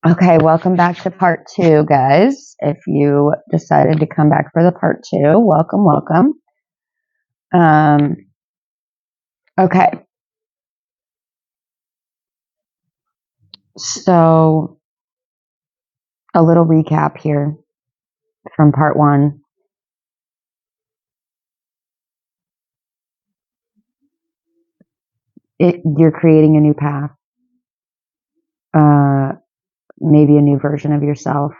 Okay, welcome back to part two, guys. If you decided to come back for the part two, welcome. Okay, so a little recap here from part one. You're creating a new path, maybe a new version of yourself.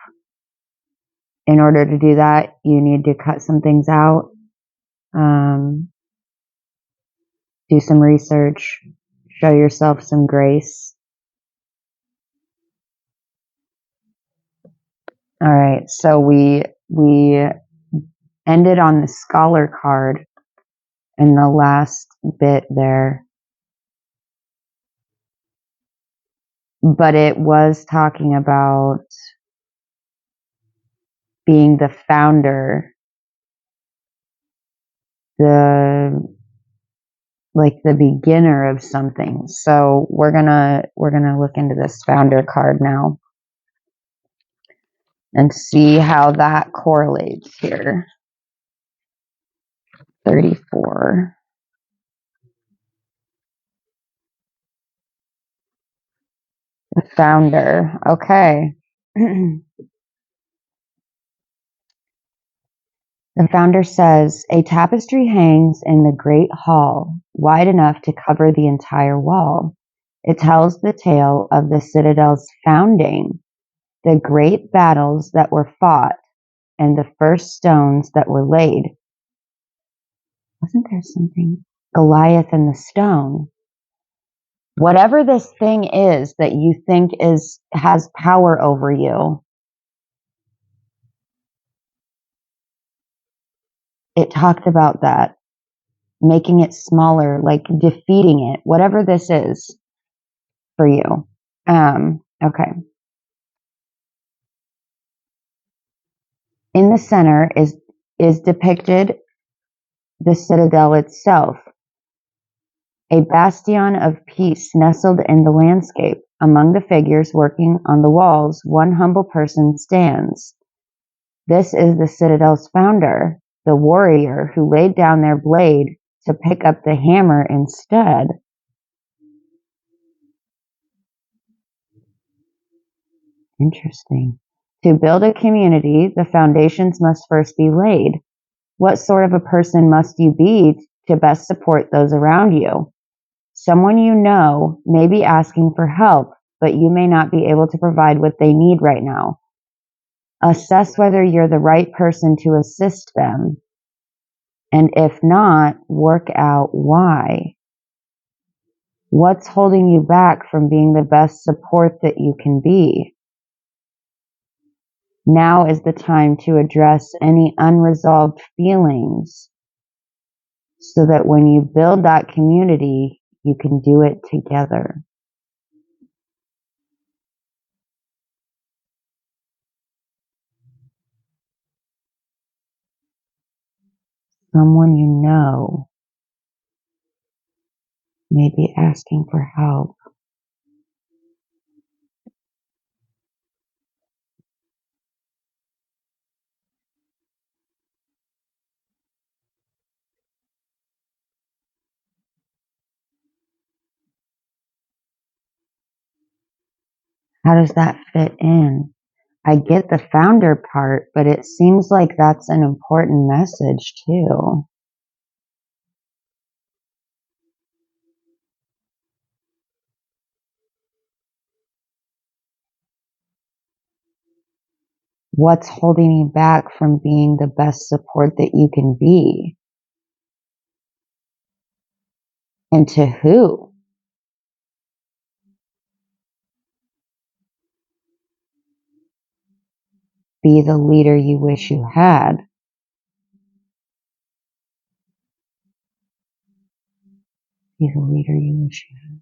In order to do that, you need to cut some things out, do some research, show yourself some grace. All right, so we ended on the scholar card in the last bit there, but it was talking about being the founder, the beginner of something. So we're gonna look into this founder card now and see how that correlates here. 34. The founder. Okay. The founder says, a tapestry hangs in the great hall, wide enough to cover the entire wall. It tells the tale of the citadel's founding, the great battles that were fought, and the first stones that were laid. Wasn't there something? Goliath and the stone. Whatever this thing is that you think has power over you, it talked about that. Making it smaller, like defeating it, whatever this is for you. Okay. In the center is depicted the citadel itself, a bastion of peace nestled in the landscape. Among the figures working on the walls, one humble person stands. This is the citadel's founder, the warrior who laid down their blade to pick up the hammer instead. Interesting. To build a community, the foundations must first be laid. What sort of a person must you be to best support those around you? Someone you know may be asking for help, but you may not be able to provide what they need right now. Assess whether you're the right person to assist them. And if not, work out why. What's holding you back from being the best support that you can be? Now is the time to address any unresolved feelings so that when you build that community, you can do it together. Someone you know may be asking for help. How does that fit in? I get the founder part, but it seems like that's an important message too. What's holding you back from being the best support that you can be? And to who? Be the leader you wish you had. Be the leader you wish you had.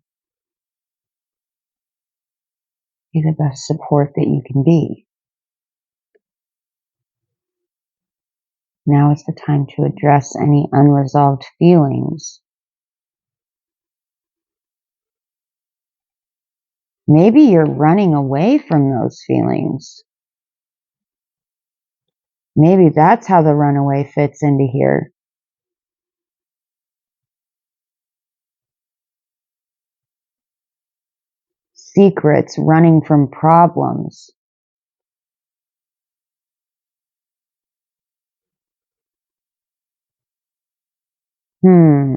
Be the best support that you can be. Now is the time to address any unresolved feelings. Maybe you're running away from those feelings. Maybe that's how the runaway fits into here. Secrets, running from problems. Hmm.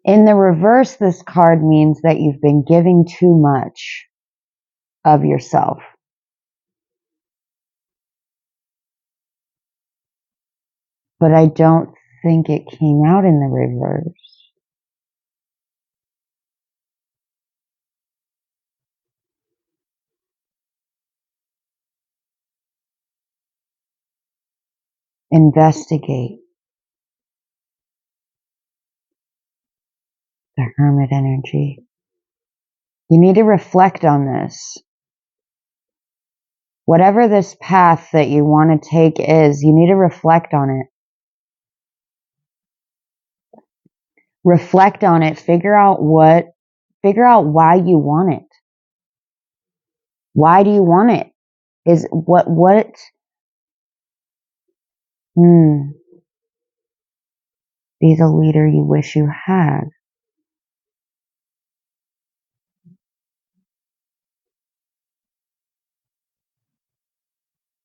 In the reverse, this card means that you've been giving too much of yourself. But I don't think it came out in the reverse. Investigate. The Hermit energy. You need to reflect on this. Whatever this path that you want to take is, you need to reflect on it. Reflect on it. Figure out why you want it. Why do you want it? Is be the leader you wish you had.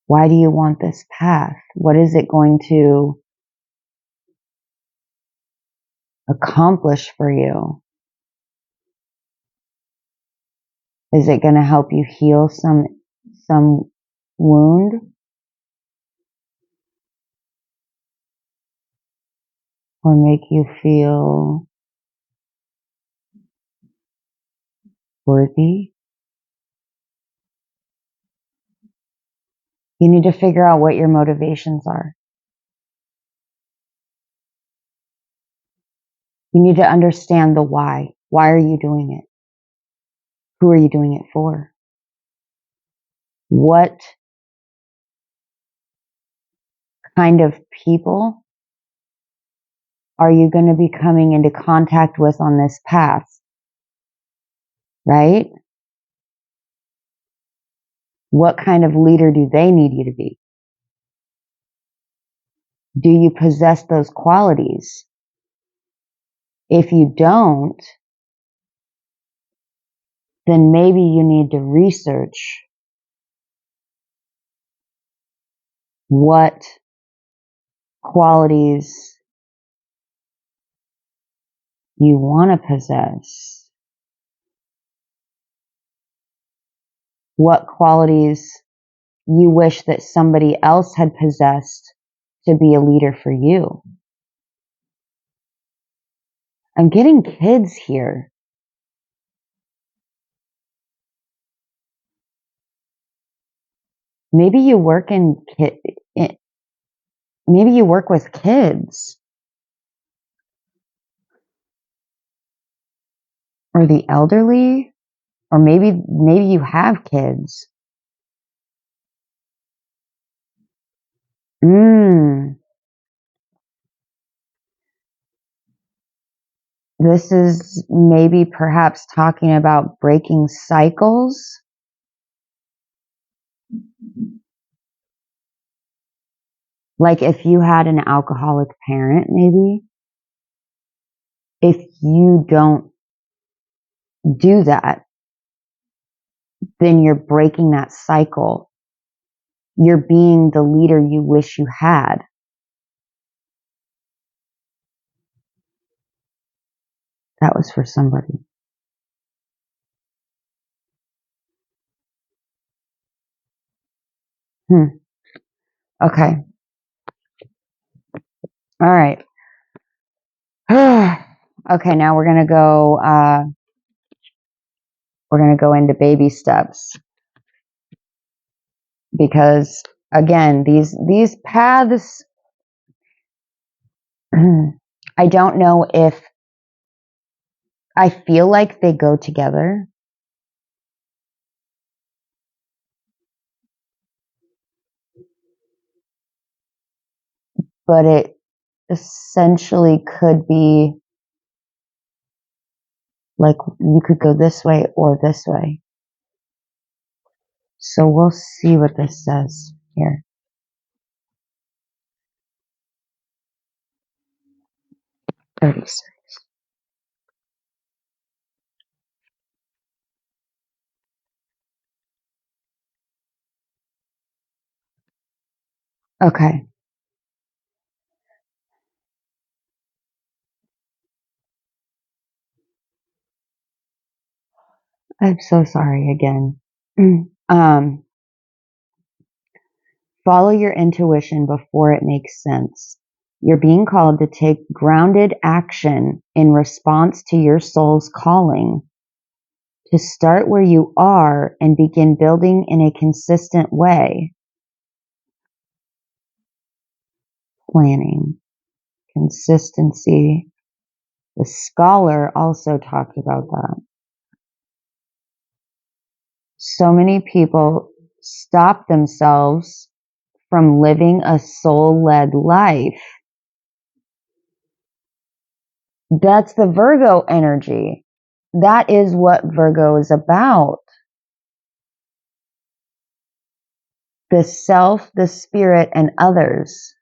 Why do you want this path? What is it going to accomplish for you? Is it going to help you heal some wound? Or make you feel worthy? You need to figure out what your motivations are. You need to understand the why. Why are you doing it? Who are you doing it for? What kind of people are you going to be coming into contact with on this path? Right? What kind of leader do they need you to be? Do you possess those qualities? If you don't, then maybe you need to research what qualities you want to possess. What qualities you wish that somebody else had possessed to be a leader for you. I'm getting kids here. Maybe you work maybe you work with kids or the elderly, or maybe you have kids. This is maybe perhaps talking about breaking cycles. Like if you had an alcoholic parent, maybe. If you don't do that, then you're breaking that cycle. You're being the leader you wish you had. That was for somebody. Okay. All right. Okay, now we're gonna go into baby steps, because again, these paths, I don't know if I feel like they go together. but it essentially could be like you could go this way or this way. So we'll see what this says here. Okay. I'm so sorry again. Follow your intuition before it makes sense. You're being called to take grounded action in response to your soul's calling, to start where you are and begin building in a consistent way. Planning, consistency. The scholar also talked about that. So many people stop themselves from living a soul-led life. That's the Virgo energy. That is what Virgo is about. The self, the spirit, and others.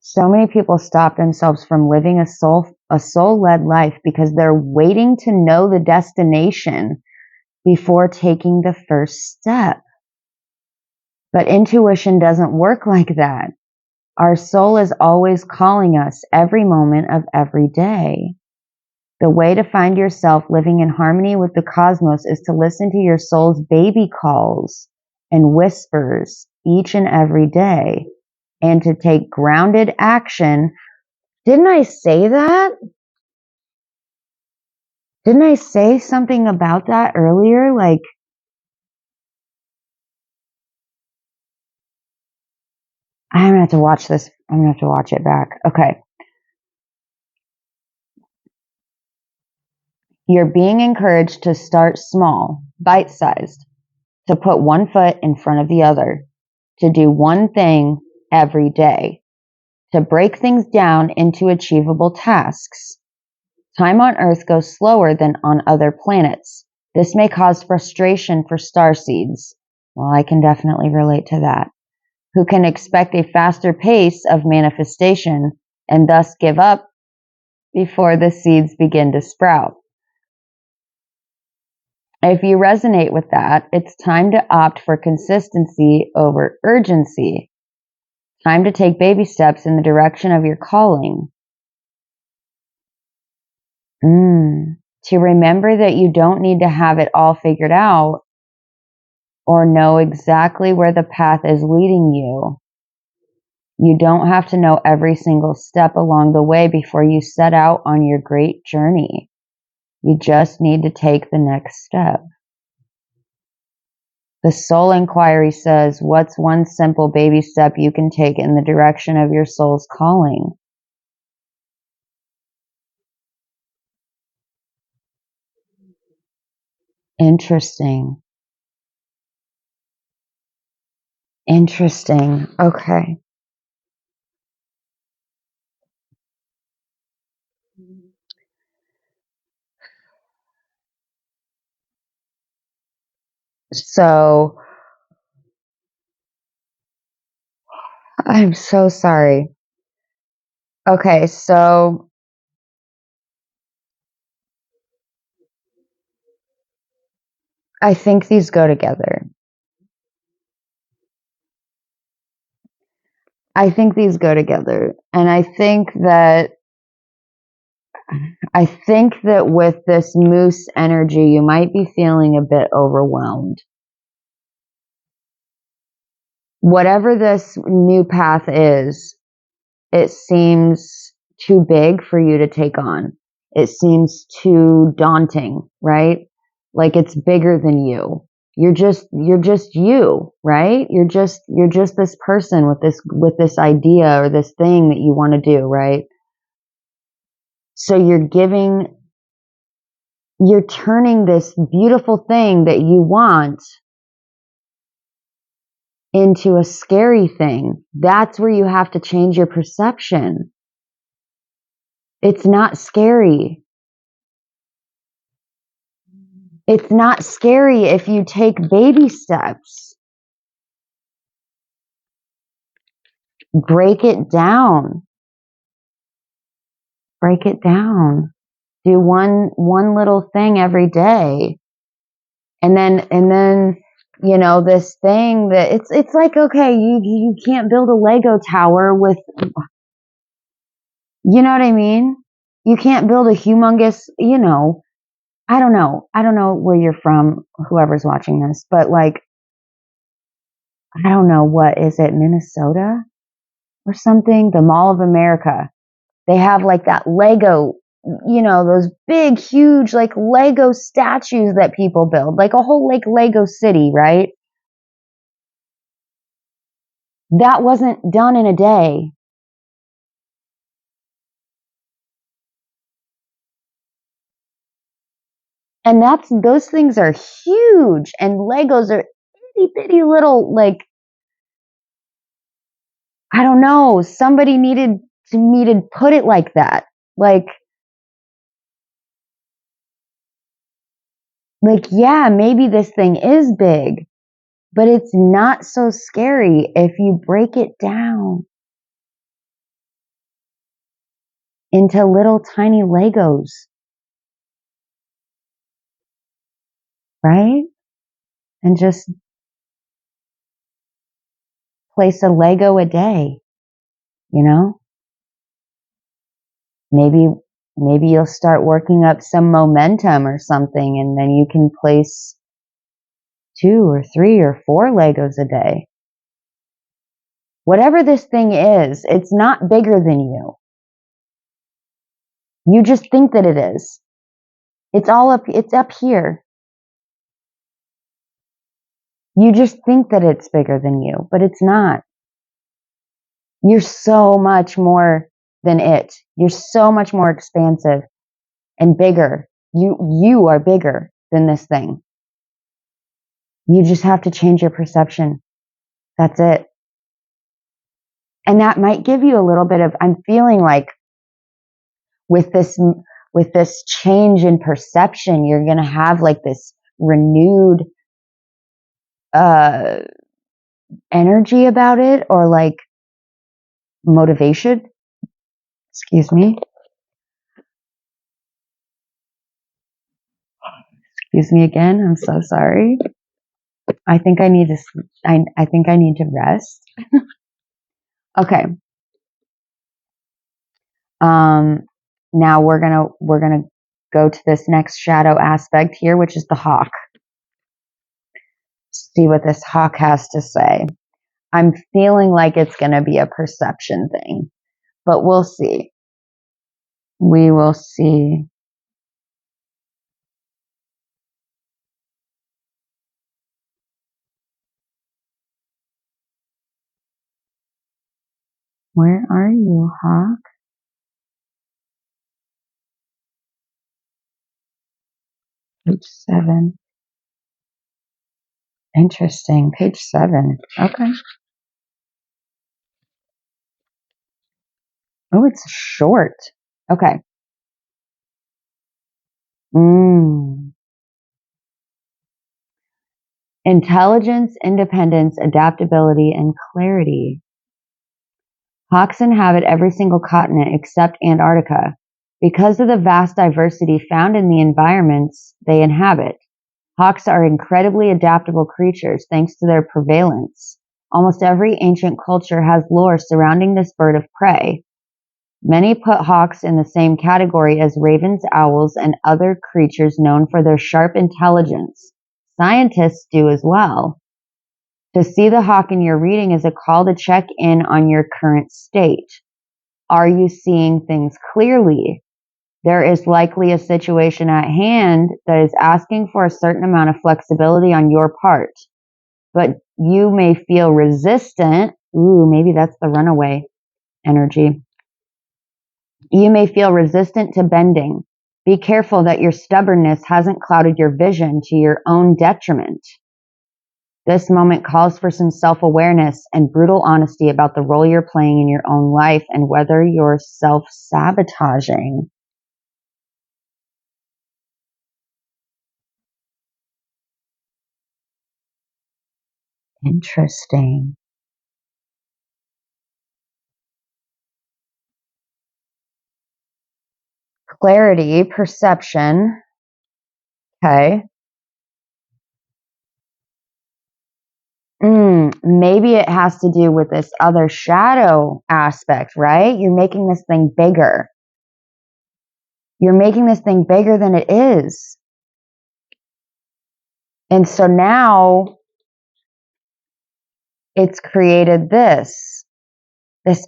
So many people stop themselves from living a soul-led life because they're waiting to know the destination before taking the first step. But intuition doesn't work like that. Our soul is always calling us every moment of every day. The way to find yourself living in harmony with the cosmos is to listen to your soul's baby calls and whispers each and every day, and to take grounded action. Didn't I say that? Didn't I say something about that earlier? Like, I'm gonna have to watch this. I'm gonna have to watch it back. Okay. You're being encouraged to start small, bite-sized, to put one foot in front of the other, to do one thing every day, to break things down into achievable tasks. Time on Earth goes slower than on other planets. This may cause frustration for starseeds. Well, I can definitely relate to that. Who can expect a faster pace of manifestation and thus give up before the seeds begin to sprout. If you resonate with that, it's time to opt for consistency over urgency. Time to take baby steps in the direction of your calling. To remember that you don't need to have it all figured out or know exactly where the path is leading you. You don't have to know every single step along the way before you set out on your great journey. You just need to take the next step. The Soul Inquiry says, what's one simple baby step you can take in the direction of your soul's calling? Interesting. Interesting. Okay. So, I'm so sorry. Okay, so I think these go together. I think these go together. And I think that with this moose energy, you might be feeling a bit overwhelmed. Whatever this new path is, it seems too big for you to take on. It seems too daunting, right? Like it's bigger than you. You're just you, right? You're just this person with this idea or this thing that you want to do, right? So you're turning this beautiful thing that you want into a scary thing. That's where you have to change your perception. It's not scary. It's not scary if you take baby steps. Break it down. Break it down. Do one little thing every day. And then you know, this thing that it's like, okay, you can't build a Lego tower with, you know what I mean? You can't build a humongous, you know, I don't know where you're from, whoever's watching this, but like, I don't know, what is it, Minnesota or something? The Mall of America. They have like that Lego, you know, those big, huge, like Lego statues that people build, like a whole like Lego city, right? That wasn't done in a day. And those things are huge, and Legos are itty bitty little, like, I don't know, somebody needed to me to put it like that. Like, yeah, maybe this thing is big, but it's not so scary if you break it down into little tiny Legos, right? And just place a Lego a day, you know? Maybe you'll start working up some momentum or something, and then you can place 2 or 3 or 4 Legos a day. Whatever this thing is, it's not bigger than you. You just think that it is. It's up here. You just think that it's bigger than you, but it's not. You're so much more than it. You're so much more expansive and bigger. You are bigger than this thing. You just have to change your perception. That's it. And that might give you a little bit of, I'm feeling like with this change in perception, you're going to have like this renewed energy about it, or like motivation. Excuse me. Excuse me again. I'm so sorry. I think I need to. I think I need to rest. Okay. Now we're gonna go to this next shadow aspect here, which is the hawk. See what this hawk has to say. I'm feeling like it's gonna be a perception thing, but we'll see. We will see. Where are you, hawk? Page 7. Interesting. Page 7. Okay. Oh, it's short. Okay. Intelligence, independence, adaptability, and clarity. Hawks inhabit every single continent except Antarctica. Because of the vast diversity found in the environments they inhabit, hawks are incredibly adaptable creatures thanks to their prevalence. Almost every ancient culture has lore surrounding this bird of prey. Many put hawks in the same category as ravens, owls, and other creatures known for their sharp intelligence. Scientists do as well. To see the hawk in your reading is a call to check in on your current state. Are you seeing things clearly? There is likely a situation at hand that is asking for a certain amount of flexibility on your part, but you may feel resistant. Ooh, maybe that's the runaway energy. You may feel resistant to bending. Be careful that your stubbornness hasn't clouded your vision to your own detriment. This moment calls for some self-awareness and brutal honesty about the role you're playing in your own life and whether you're self-sabotaging. Interesting. Clarity, perception. Okay. Maybe it has to do with this other shadow aspect, right? You're making this thing bigger. You're making this thing bigger than it is. And so now it's created this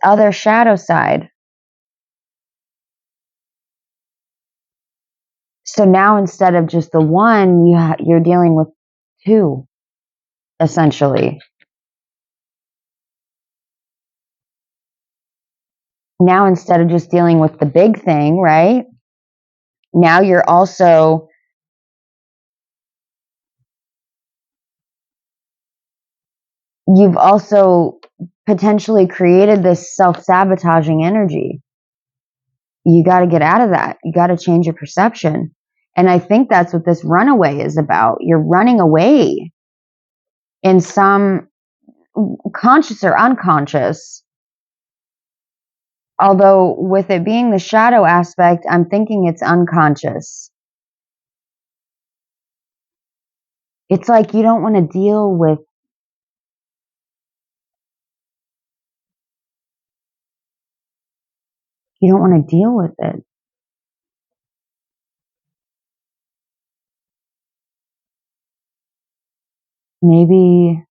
other shadow side. So now instead of just the one, you're dealing with two, essentially. Now instead of just dealing with the big thing, right? Now you're also you've also potentially created this self-sabotaging energy. You got to get out of that. You got to change your perception. And I think that's what this runaway is about. You're running away in some conscious or unconscious. Although with it being the shadow aspect, I'm thinking it's unconscious. It's like you don't want to deal with it. Maybe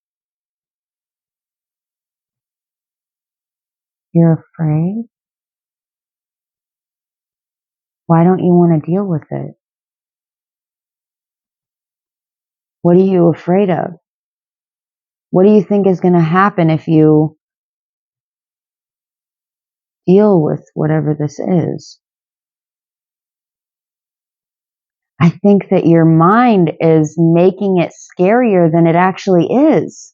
you're afraid. Why don't you want to deal with it? What are you afraid of? What do you think is going to happen if you deal with whatever this is? I think that your mind is making it scarier than it actually is.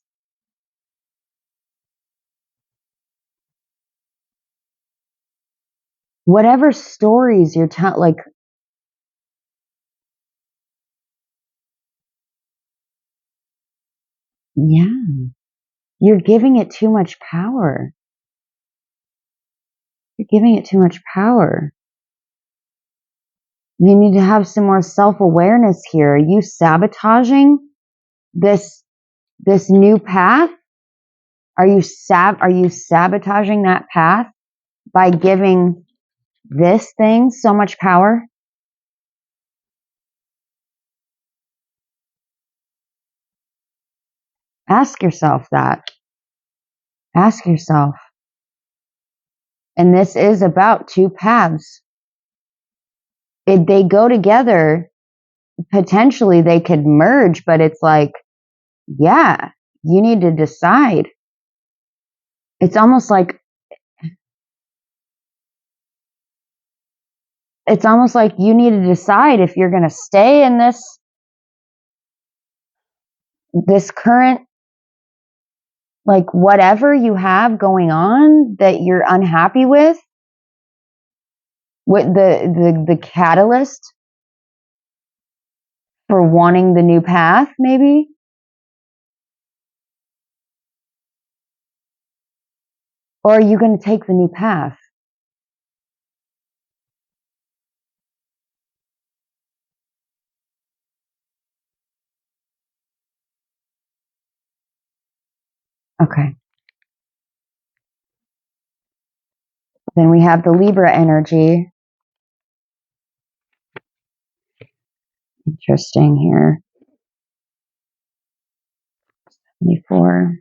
Whatever stories you're telling, like, yeah, you're giving it too much power. You're giving it too much power. You need to have some more self-awareness here. Are you sabotaging this new path? Are you sabotaging that path by giving this thing so much power? Ask yourself that. Ask yourself. And this is about two paths. If they go together, potentially they could merge, but it's like, yeah, you need to decide. It's almost like you need to decide if you're going to stay in this current, like, whatever you have going on that you're unhappy with the catalyst for wanting the new path, maybe. Or are you going to take the new path? Okay. Then we have the Libra energy. Interesting here. 74.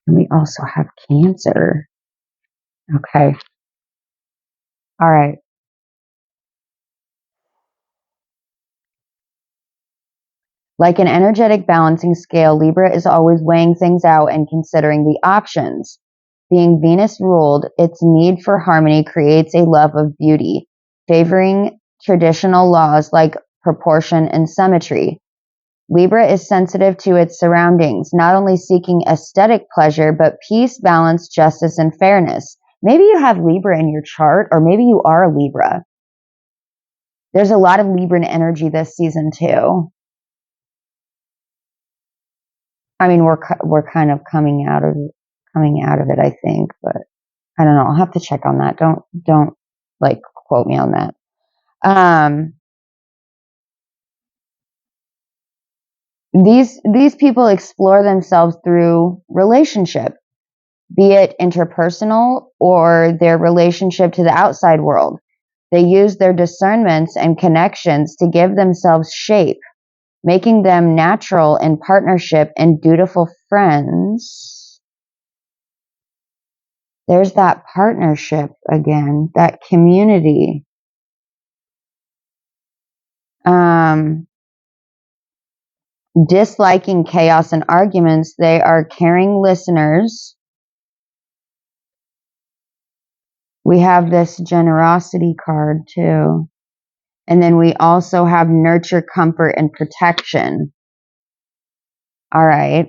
And we also have Cancer. Okay. All right. Like an energetic balancing scale, Libra is always weighing things out and considering the options. Being Venus ruled, its need for harmony creates a love of beauty, favoring traditional laws like proportion and symmetry. Libra is sensitive to its surroundings, not only seeking aesthetic pleasure, but peace, balance, justice, and fairness. Maybe you have Libra in your chart, or maybe you are a Libra. There's a lot of Libran energy this season too. I mean, we're kind of coming out of it, I think, but I don't know. I'll have to check on that. Don't like quote me on that. These people explore themselves through relationship, be it interpersonal or their relationship to the outside world. They use their discernments and connections to give themselves shape, making them natural in partnership and dutiful friends. There's that partnership again, that community. Disliking chaos and arguments, they are caring listeners. We have this generosity card too. And then we also have nurture, comfort, and protection. All right.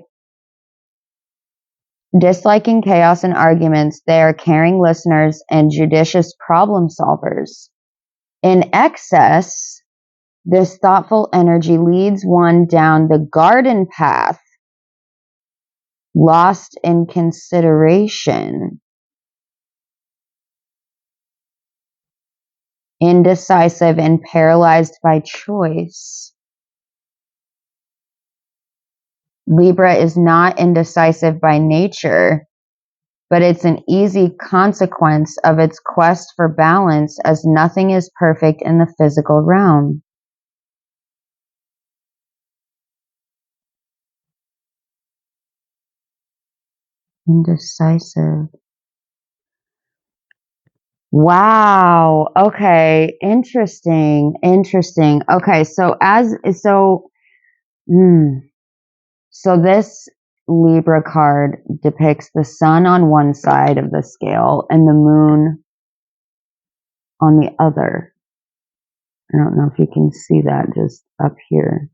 Disliking chaos and arguments, they are caring listeners and judicious problem solvers. In excess, this thoughtful energy leads one down the garden path, lost in consideration, indecisive and paralyzed by choice. Libra is not indecisive by nature, but it's an easy consequence of its quest for balance, as nothing is perfect in the physical realm. Indecisive. Wow. Okay. Interesting. Okay. So this Libra card depicts the sun on one side of the scale and the moon on the other. I don't know if you can see that just up here.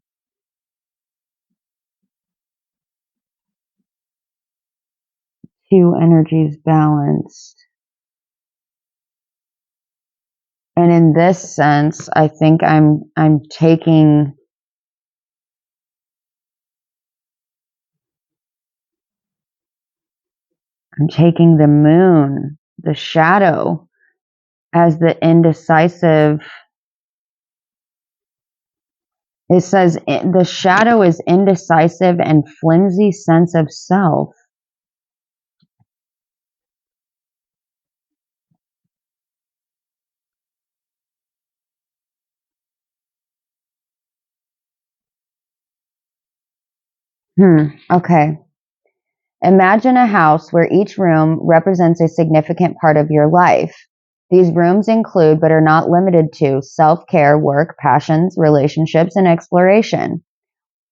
Two energies balanced. And in this sense, I think I'm taking the moon, the shadow, as the indecisive. It says the shadow is indecisive and flimsy sense of self. Okay. Imagine a house where each room represents a significant part of your life. These rooms include, but are not limited to, self-care, work, passions, relationships, and exploration.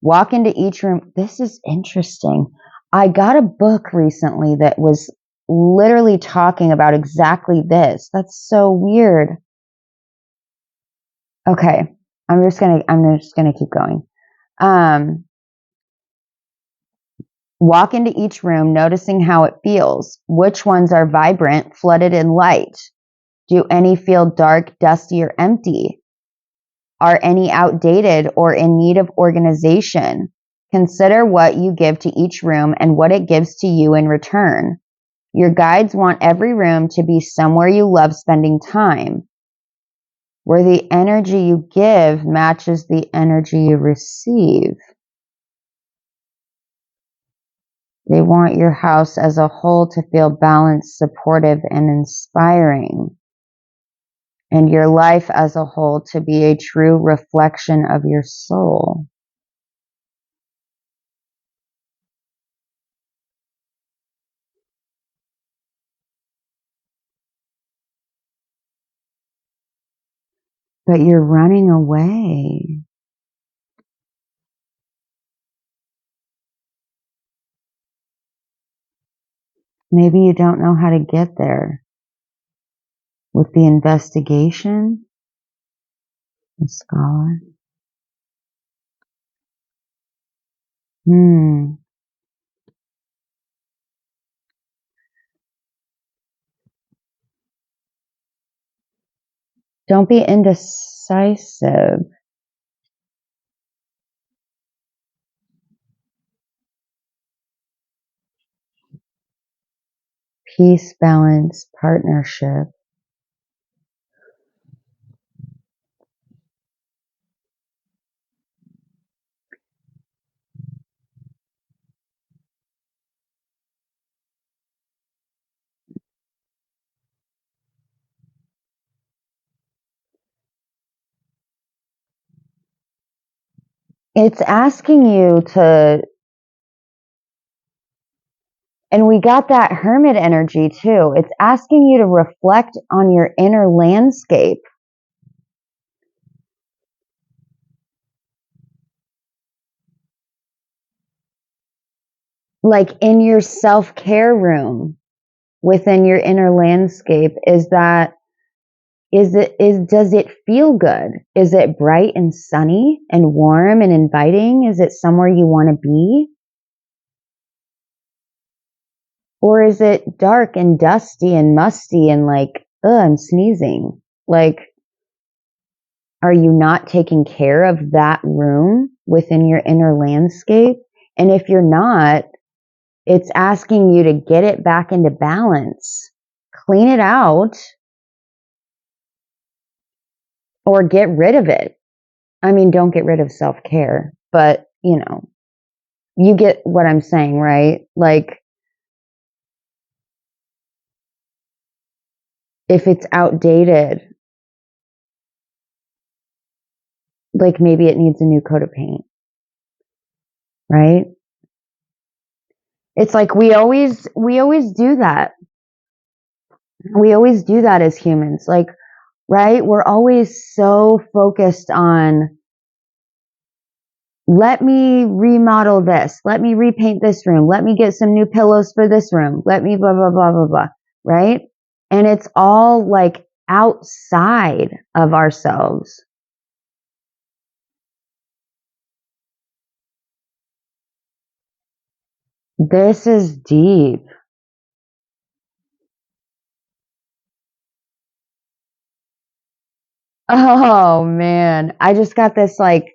Walk into each room. This is interesting. I got a book recently that was literally talking about exactly this. That's so weird. Okay. I'm just gonna keep going. Walk into each room, noticing how it feels. Which ones are vibrant, flooded in light? Do any feel dark, dusty, or empty? Are any outdated or in need of organization? Consider what you give to each room and what it gives to you in return. Your guides want every room to be somewhere you love spending time, where the energy you give matches the energy you receive. They want your house as a whole to feel balanced, supportive, and inspiring, and your life as a whole to be a true reflection of your soul. But you're running away. Maybe you don't know how to get there. With the investigation, the scholar. Hmm. Don't be indecisive. Peace, balance, partnership. It's asking you to, and we got that hermit energy too. It's asking you to reflect on your inner landscape. Like in your self-care room within your inner landscape, does it feel good? Is it bright and sunny and warm and inviting? Is it somewhere you want to be? Or is it dark and dusty and musty and like, I'm sneezing? Like, are you not taking care of that room within your inner landscape? And if you're not, it's asking you to get it back into balance, clean it out, or get rid of it. I mean, don't get rid of self-care, but you get what I'm saying, right? Like, if it's outdated, like maybe it needs a new coat of paint, right? It's like we always do that. We always do that as humans. Like, right? We're always so focused on, let me remodel this. Let me repaint this room. Let me get some new pillows for this room. Let me blah, blah, blah, blah, blah. Right? And it's all like outside of ourselves. This is deep. Oh man. I just got this download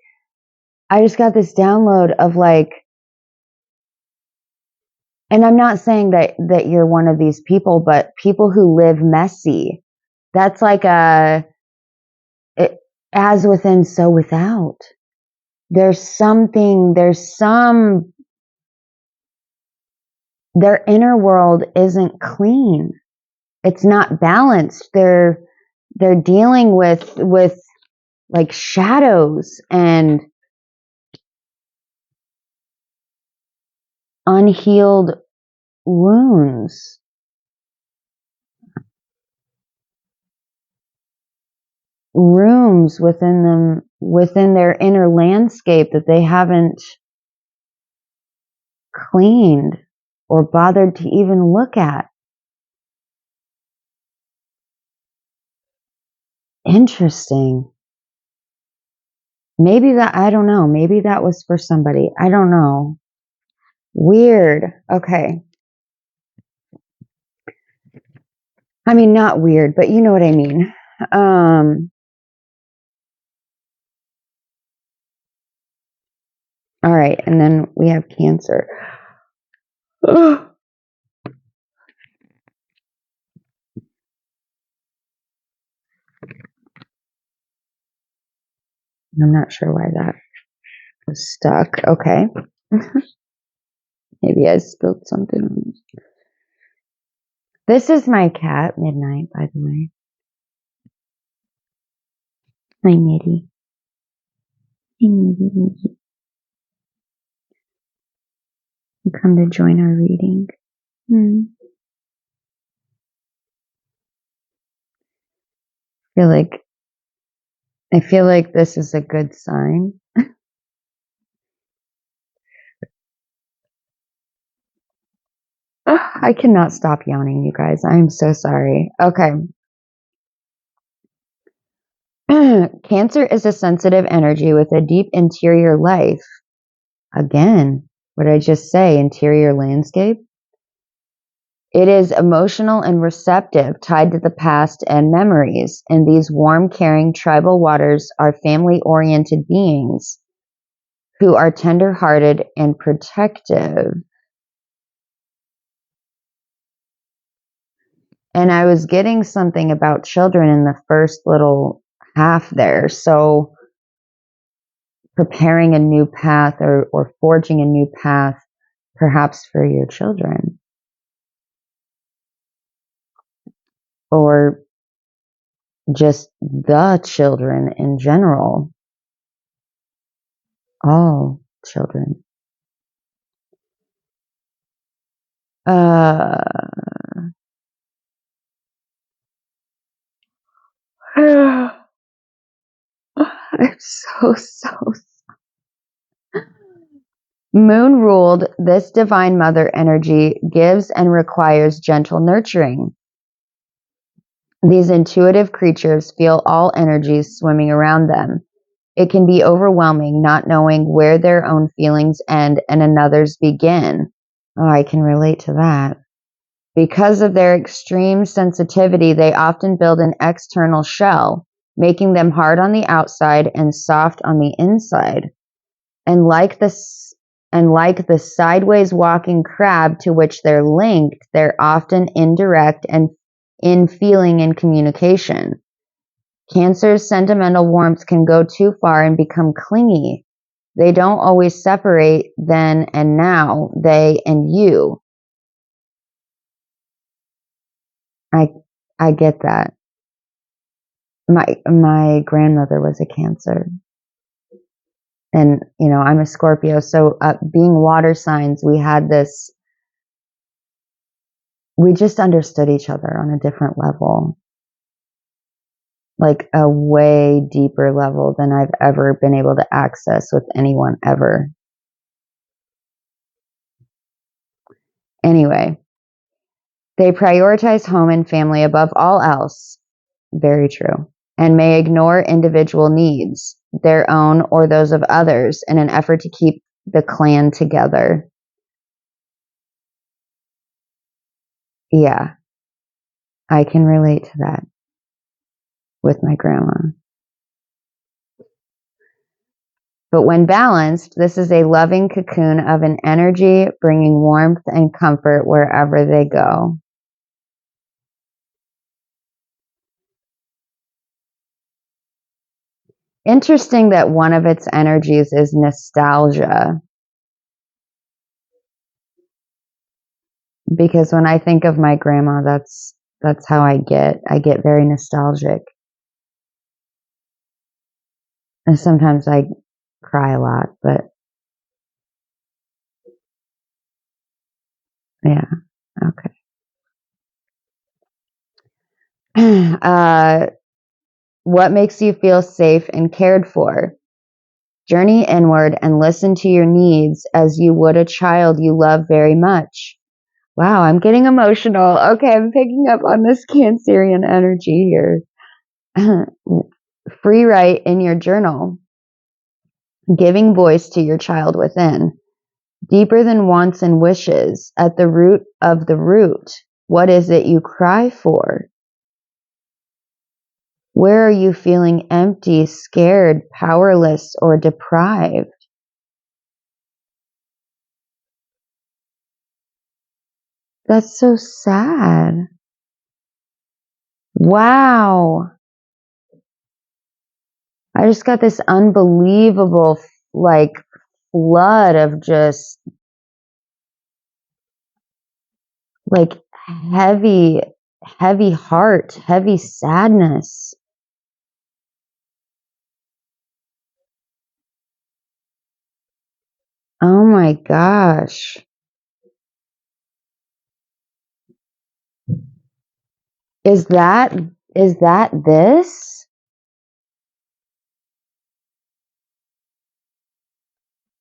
of like, and I'm not saying that you're one of these people, but people who live messy. That's like it, as within, so without. There's their inner world isn't clean. It's not balanced. They're dealing with like shadows and unhealed wounds. Rooms within their inner landscape that they haven't cleaned or bothered to even look at. Interesting. Maybe that, I don't know. Maybe that was for somebody. I don't know. Weird. Okay. I mean, not weird, but you know what I mean. All right. And then we have Cancer. I'm not sure why that was stuck. Okay. Maybe I spilled something. This is my cat, Midnight, by the way. My Mitty. Hey, Mitty. You come to join our reading. I feel like this is a good sign. I cannot stop yawning, you guys. I'm so sorry. Okay. Cancer is a sensitive energy with a deep interior life. Again, What did I just say? Interior landscape? It is emotional and receptive, tied to the past and memories. In these warm, caring tribal waters are family-oriented beings who are tender-hearted and protective. And I was getting something about children in the first little half there. So preparing a new path or forging a new path, perhaps for your children. Or just the children in general. All children. I'm so. Moon ruled, this divine mother energy gives and requires gentle nurturing. These intuitive creatures feel all energies swimming around them. It can be overwhelming not knowing where their own feelings end and another's begin. Oh, I can relate to that. Because of their extreme sensitivity, they often build an external shell, making them hard on the outside and soft on the inside. And like the sideways walking crab to which they're linked, they're often indirect and in feeling and communication. Cancer's sentimental warmth can go too far and become clingy. They don't always separate then and now, they and you. I get that. My grandmother was a Cancer. And, I'm a Scorpio. So being water signs, we just understood each other on a different level. Like a way deeper level than I've ever been able to access with anyone ever. Anyway, they prioritize home and family above all else. Very true. And may ignore individual needs, their own or those of others, in an effort to keep the clan together. Yeah, I can relate to that with my grandma. But when balanced, this is a loving cocoon of an energy bringing warmth and comfort wherever they go. Interesting that one of its energies is nostalgia. Because when I think of my grandma, that's how I get very nostalgic. And sometimes I cry a lot, but yeah, okay. What makes you feel safe and cared for? Journey inward and listen to your needs as you would a child you love very much. Wow, I'm getting emotional. Okay, I'm picking up on this Cancerian energy here. Free write in your journal, giving voice to your child within. Deeper than wants and wishes, at the root of the root, what is it you cry for? Where are you feeling empty, scared, powerless, or deprived? That's so sad. Wow. I just got this unbelievable, flood of just, heavy, heavy heart, heavy sadness. Oh my gosh. Is that this?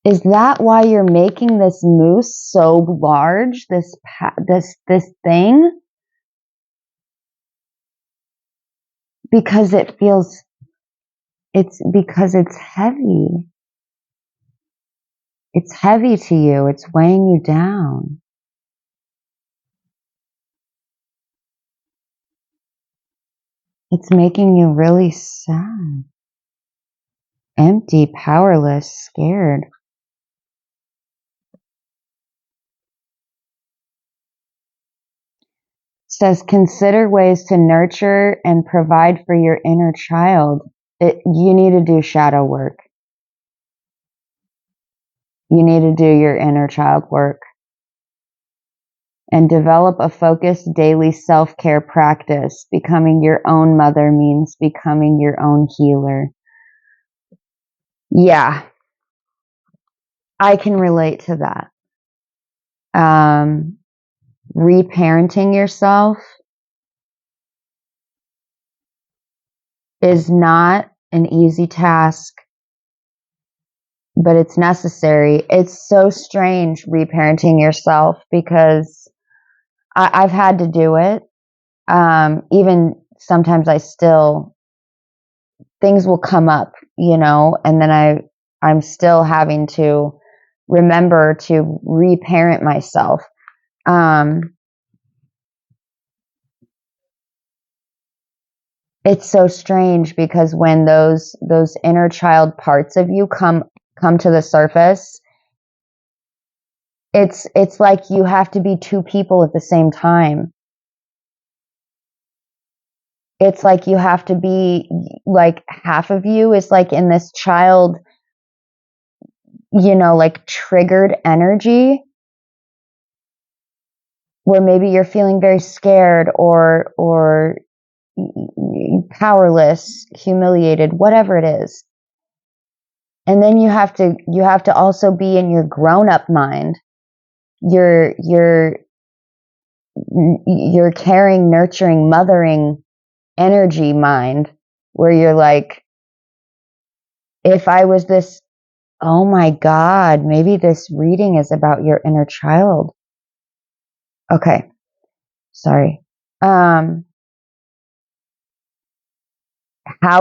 Is that why you're making this moose so large? This thing? Because it's because it's heavy. It's heavy to you. It's weighing you down. It's making you really sad, empty, powerless, scared. It says, consider ways to nurture and provide for your inner child. You need to do shadow work. You need to do your inner child work. And develop a focused daily self-care practice. Becoming your own mother means becoming your own healer. Yeah, I can relate to that. Reparenting yourself is not an easy task, but it's necessary. It's so strange reparenting yourself because I've had to do it. Even sometimes things will come up, and then I'm still having to remember to reparent myself. It's so strange because when those inner child parts of you come to the surface, it's like you have to be two people at the same time. It's like you have to be, like, half of you is like in this child, like triggered energy where maybe you're feeling very scared or powerless, humiliated, whatever it is. And then you have to also be in your grown-up mind, your caring, nurturing, mothering energy mind, where you're like, if I was this, oh my God, maybe this reading is about your inner child. Okay. Sorry. How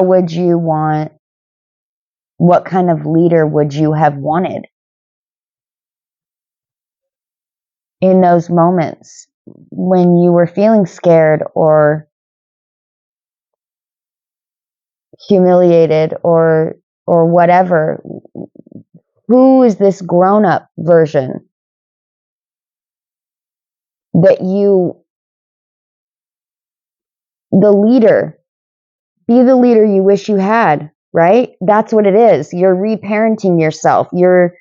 would you want, what kind of leader would you have wanted in those moments when you were feeling scared or humiliated or whatever? Who is this grown-up version that the leader, be the leader you wish you had, right? That's what it is. You're reparenting yourself. You're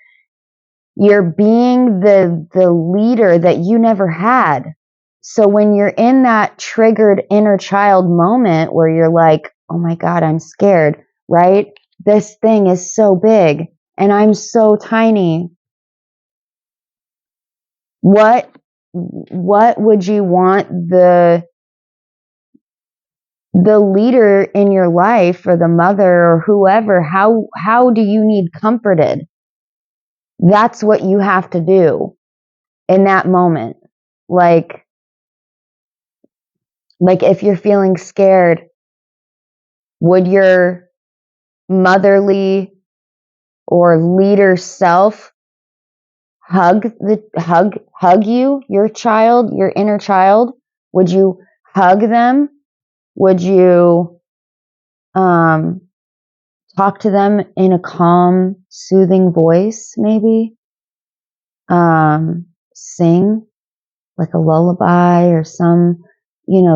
being the leader that you never had. So when you're in that triggered inner child moment where you're like, oh my God, I'm scared, right? This thing is so big and I'm so tiny. What would you want the leader in your life, or the mother or whoever, how do you need comforted? That's what you have to do in that moment. Like if you're feeling scared, would your motherly or leader self hug you, your child, your inner child? Would you hug them? Would you talk to them in a calm, soothing voice, maybe? Sing like a lullaby or some,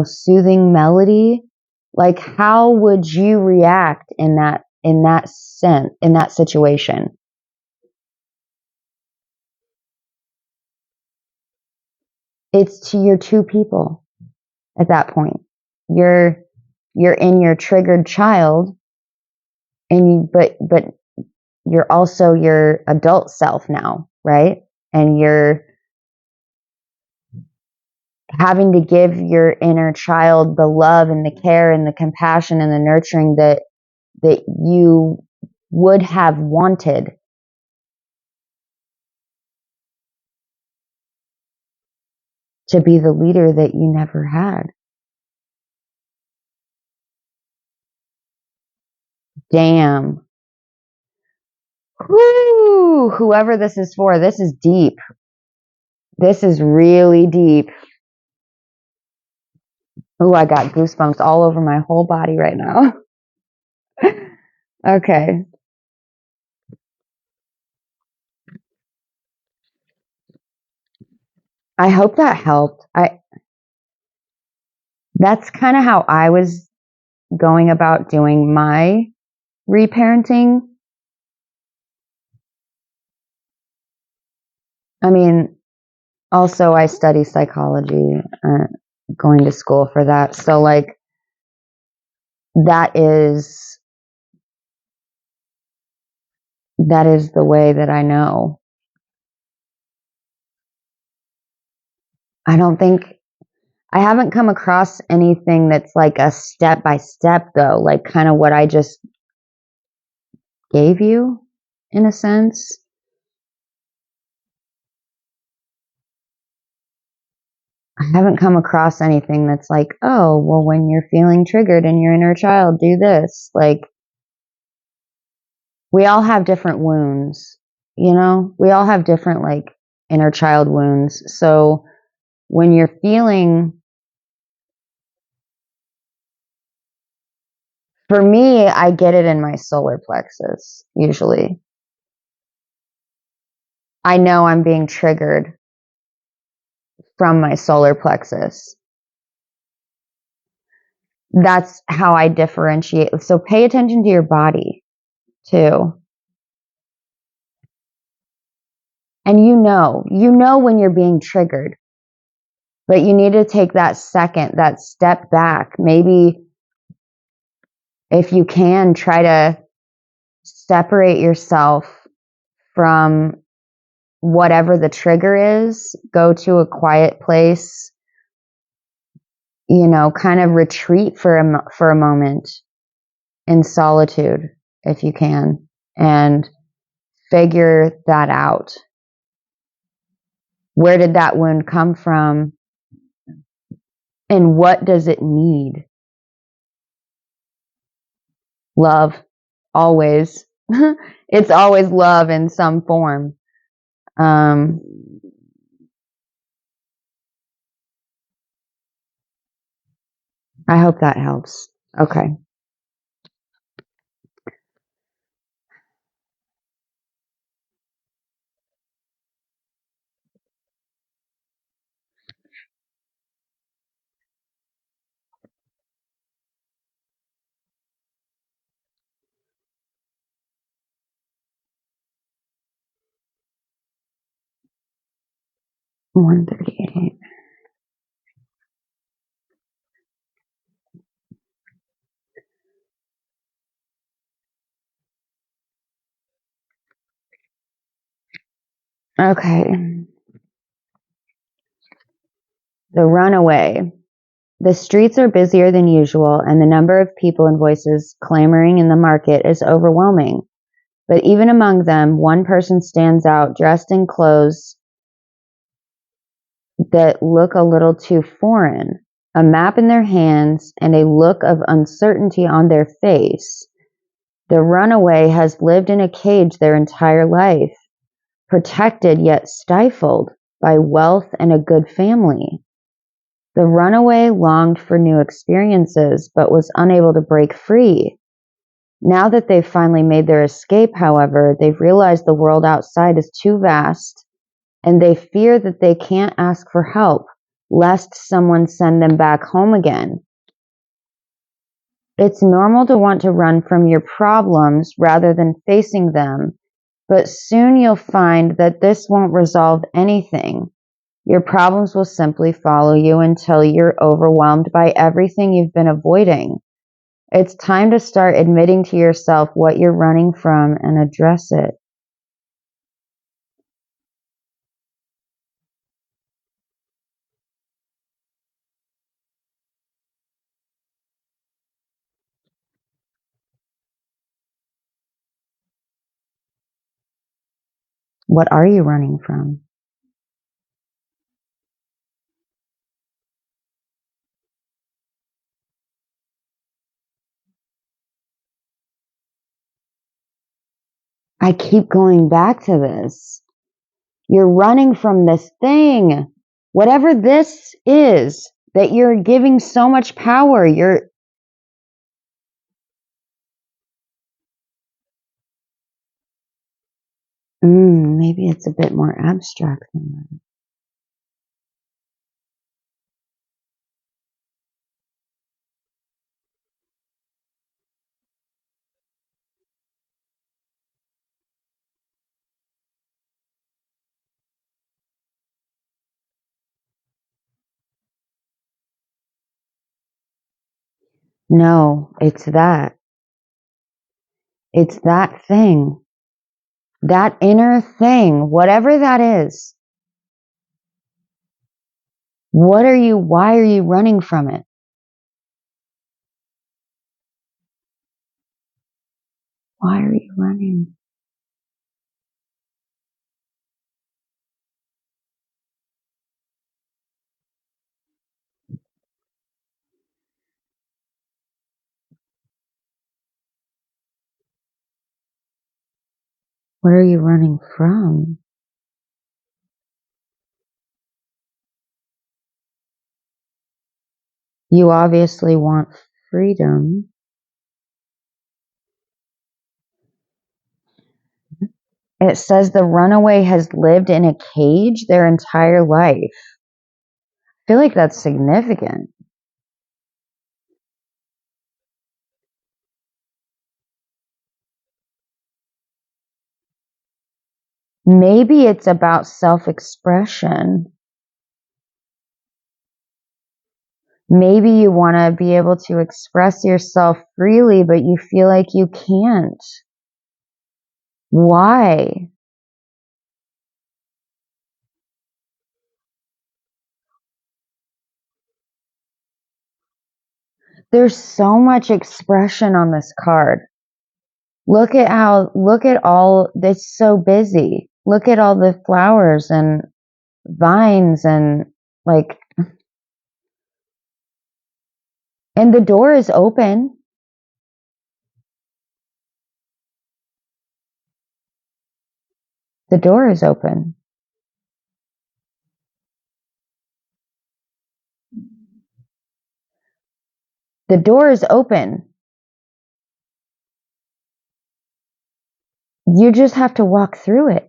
soothing melody. Like, how would you react in that situation? It's to your two people at that point. You're in your triggered child, but you're also your adult self now, right? And you're having to give your inner child the love and the care and the compassion and the nurturing that you would have wanted. To be the leader that you never had. Damn. Whoo, whoever this is for, this is deep. This is really deep. Oh, I got goosebumps all over my whole body right now. Okay. I hope that helped. That's kind of how I was going about doing my reparenting. I mean, also I study psychology, going to school for that. So like that is the way that I know. I don't think I haven't come across anything that's like a step by step though, like kind of what I just gave you in a sense. I haven't come across anything that's like, oh, well, when you're feeling triggered in your inner child, do this. Like, we all have different wounds, you know? We all have different, like, inner child wounds. So when you're feeling, for me, I get it in my solar plexus, usually. I know I'm being triggered from my solar plexus. That's how I differentiate. So pay attention to your body too. And you know when you're being triggered, but you need to take that second, that step back. Maybe if you can, try to separate yourself from whatever the trigger is, go to a quiet place, kind of retreat for a moment in solitude if you can, and figure that out. Where did that wound come from? And what does it need? Love, always. It's always love in some form. I hope that helps. Okay. — 138. Okay. The runaway. The streets are busier than usual, and the number of people and voices clamoring in the market is overwhelming. But even among them, one person stands out, dressed in clothes that look a little too foreign, a map in their hands, and a look of uncertainty on their face. The runaway has lived in a cage their entire life, protected yet stifled by wealth and a good family. The runaway longed for new experiences, but was unable to break free. Now that they've finally made their escape, however, they've realized the world outside is too vast, and they fear that they can't ask for help, lest someone send them back home again. It's normal to want to run from your problems rather than facing them, but soon you'll find that this won't resolve anything. Your problems will simply follow you until you're overwhelmed by everything you've been avoiding. It's time to start admitting to yourself what you're running from and address it. What are you running from? I keep going back to this. You're running from this thing. Whatever this is that you're giving so much power, maybe it's a bit more abstract than that. No, it's that. It's that thing. That inner thing, whatever that is. Why are you running from it? Why are you running? What are you running from? You obviously want freedom. It says the runaway has lived in a cage their entire life. I feel like that's significant. Maybe it's about self-expression. Maybe you want to be able to express yourself freely, but you feel like you can't. Why? There's so much expression on this card. Look at all, it's so busy. Look at all the flowers and vines and like, and the door is open. The door is open. The door is open. You just have to walk through it.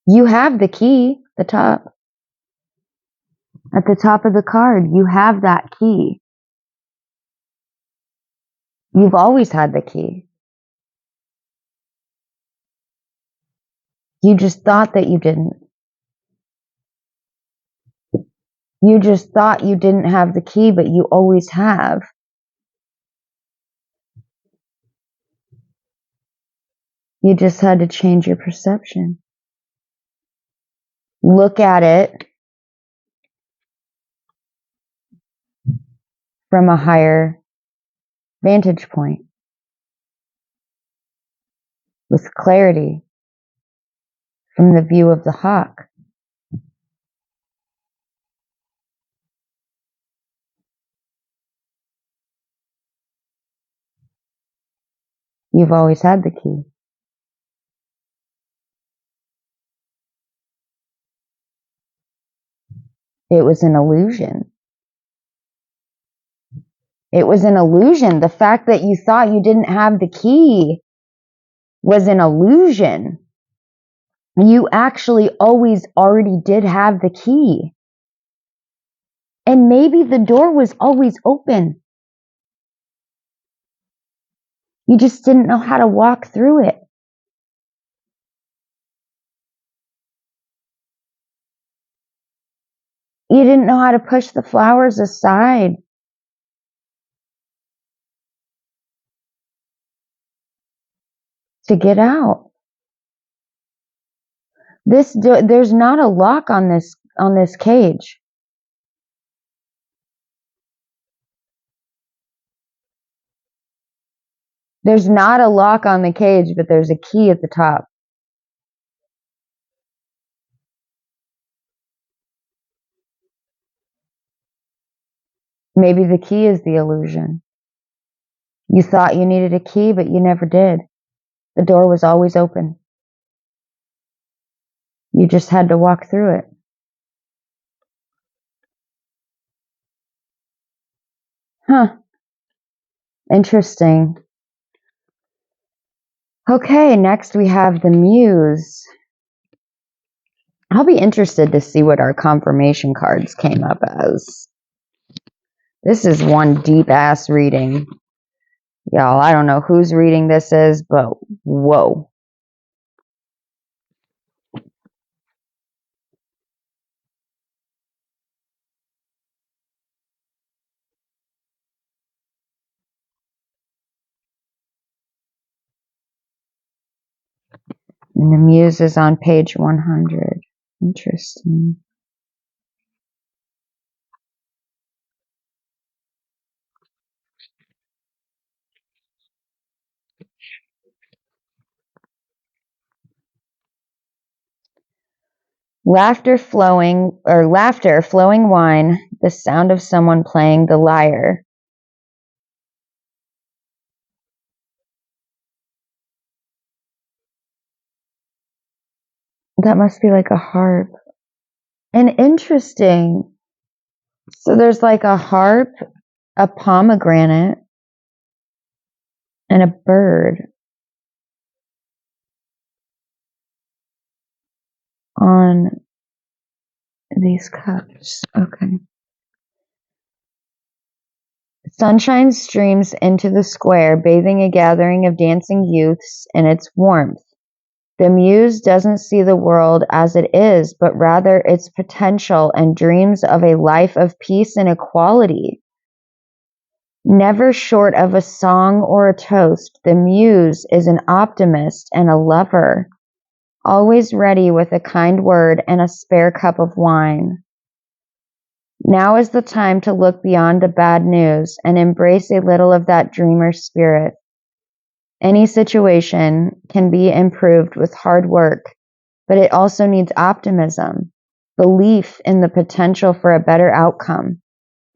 You have the key, at the top of the card, you have that key. You've always had the key. You just thought that you didn't. You just thought you didn't have the key, but you always have. You just had to change your perception. Look at it from a higher vantage point with clarity from the view of the hawk. You've always had the key. It was an illusion. It was an illusion. The fact that you thought you didn't have the key was an illusion. You actually always already did have the key. And maybe the door was always open. You just didn't know how to walk through it. You didn't know how to push the flowers aside. To get out. There's not a lock on this cage. There's not a lock on the cage, but there's a key at the top. Maybe the key is the illusion. You thought you needed a key, but you never did. The door was always open. You just had to walk through it. Huh. Interesting. Okay, next we have the Muse. I'll be interested to see what our confirmation cards came up as. This is one deep-ass reading. Y'all, I don't know whose reading this is, but whoa. And the Muse is on page 100. Interesting. Laughter, flowing wine, the sound of someone playing the lyre. That must be like a harp. And interesting. So there's like a harp, a pomegranate, and a bird on these cups. Okay. Sunshine streams into the square, bathing a gathering of dancing youths in its warmth. The Muse doesn't see the world as it is, but rather its potential and dreams of a life of peace and equality. Never short of a song or a toast, the Muse is an optimist and a lover, always ready with a kind word and a spare cup of wine. Now is the time to look beyond the bad news and embrace a little of that dreamer spirit. Any situation can be improved with hard work, but it also needs optimism, belief in the potential for a better outcome,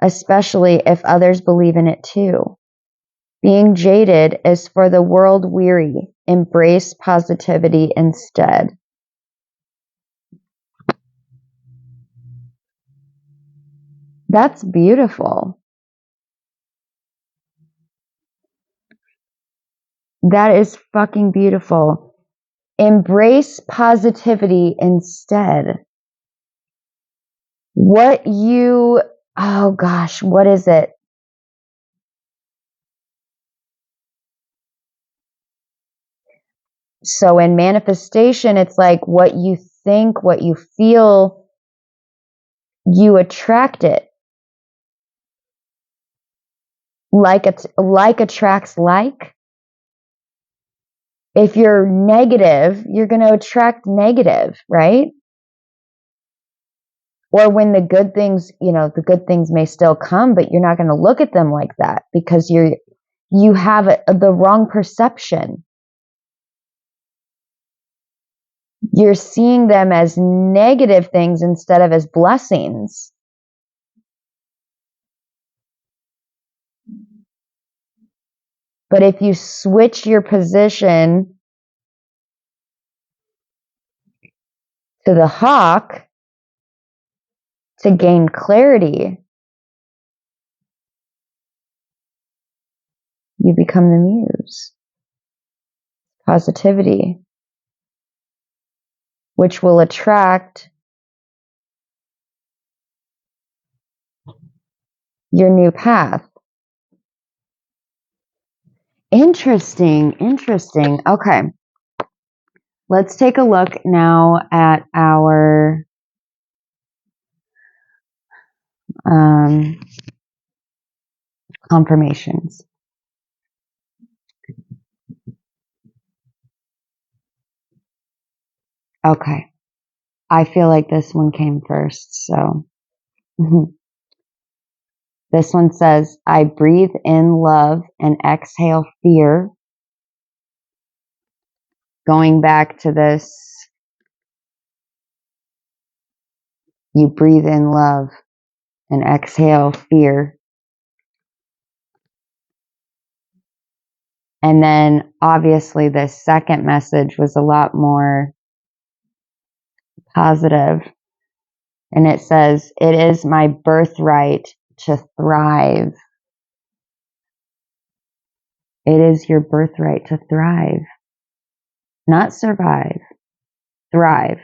especially if others believe in it too. Being jaded is for the world weary. Embrace positivity instead. That's beautiful. That is fucking beautiful. Embrace positivity instead. Oh gosh, what is it? So in manifestation, it's like what you think, what you feel, you attract it. Like attracts like. If you're negative, you're going to attract negative, right? Or when the good things, the good things may still come, but you're not going to look at them like that because you have the wrong perception. You're seeing them as negative things instead of as blessings. But if you switch your position to the hawk to gain clarity, you become the Muse. Positivity, which will attract your new path. Interesting. Okay. Let's take a look now at our confirmations. Okay. I feel like this one came first, so. This one says, I breathe in love and exhale fear. Going back to this, you breathe in love and exhale fear. And then obviously the second message was a lot more positive. And it says, it is my birthright to thrive. It is your birthright to thrive, not survive, thrive.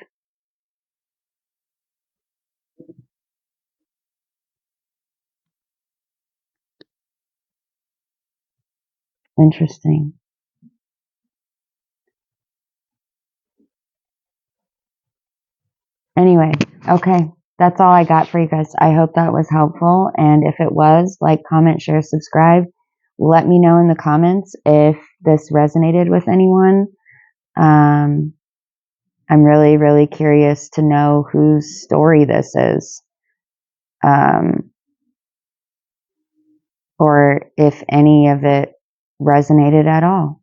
Interesting. Anyway, okay. That's all I got for you guys. I hope that was helpful. And if it was, like, comment, share, subscribe. Let me know in the comments if this resonated with anyone. I'm really, really curious to know whose story this is. Or if any of it resonated at all.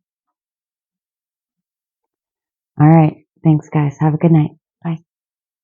All right. Thanks, guys. Have a good night.